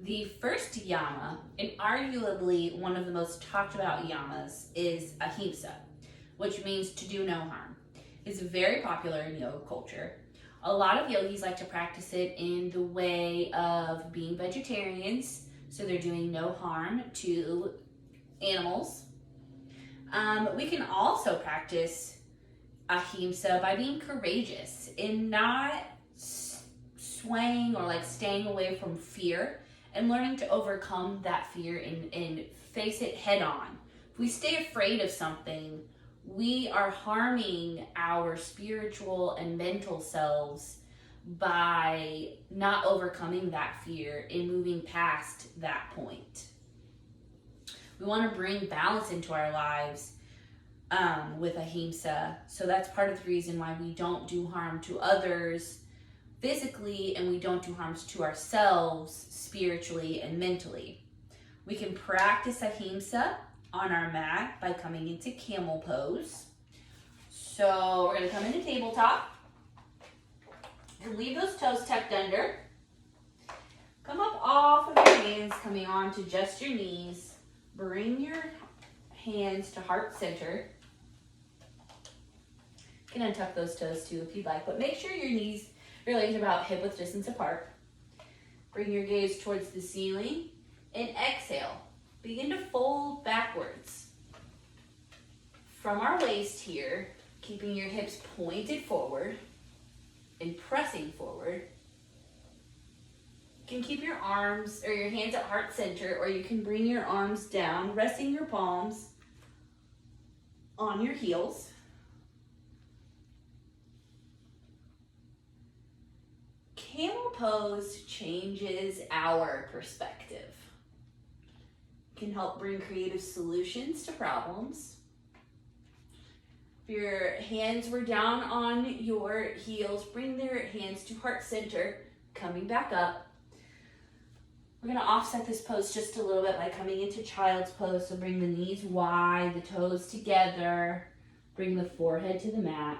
The first Yama, and arguably one of the most talked about Yamas, is Ahimsa, which means to do no harm. It's very popular in yoga culture. A lot of yogis like to practice it in the way of being vegetarians, so they're doing no harm to animals. We can also practice Ahimsa by being courageous and not swaying or like staying away from fear, and learning to overcome that fear and face it head on. If we stay afraid of something, we are harming our spiritual and mental selves by not overcoming that fear and moving past that point. We want to bring balance into our lives with Ahimsa. So that's part of the reason why we don't do harm to others physically, and we don't do harm to ourselves spiritually and mentally. We can practice Ahimsa on our mat by coming into camel pose. So we're going to come into tabletop and leave those toes tucked under. Come up off of your hands, coming on to just your knees. Bring your hands to heart center. You can untuck those toes too if you'd like, but make sure your legs are about hip width distance apart. Bring your gaze towards the ceiling and exhale. Begin to fold backwards. From our waist here, keeping your hips pointed forward and pressing forward. You can keep your arms or your hands at heart center, or you can bring your arms down, resting your palms on your heels. Camel pose changes our perspective. It can help bring creative solutions to problems. If your hands were down on your heels, bring their hands to heart center, coming back up. We're going to offset this pose just a little bit by coming into child's pose. So bring the knees wide, the toes together, bring the forehead to the mat.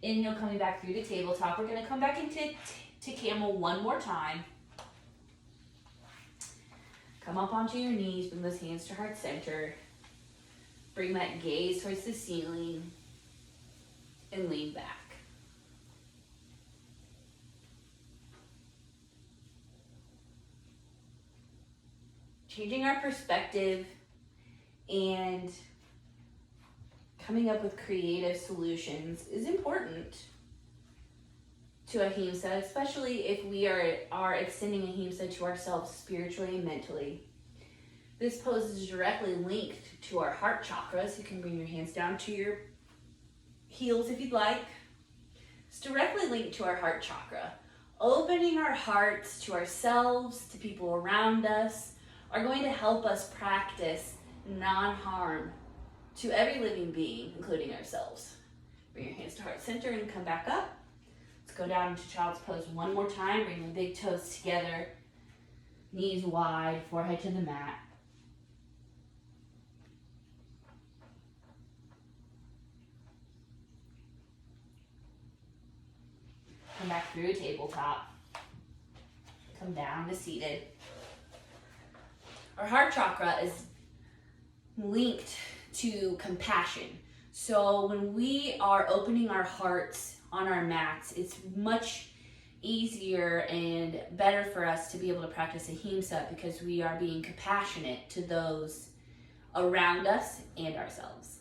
Inhale, coming back through the tabletop. We're going to come back into camel one more time. Come up onto your knees, bring those hands to heart center. Bring that gaze towards the ceiling and lean back. Changing our perspective and coming up with creative solutions is important to Ahimsa, especially if we are extending Ahimsa to ourselves spiritually and mentally. This pose is directly linked to our heart chakras. You can bring your hands down to your heels if you'd like. It's directly linked to our heart chakra. Opening our hearts to ourselves, to people around us, are going to help us practice non-harm to every living being, including ourselves. Bring your hands to heart center and come back up. Let's go down into child's pose one more time. Bring the big toes together, knees wide, forehead to the mat. Come back through tabletop. Come down to seated. Our heart chakra is linked to compassion. So when we are opening our hearts on our mats, it's much easier and better for us to be able to practice Ahimsa because we are being compassionate to those around us and ourselves.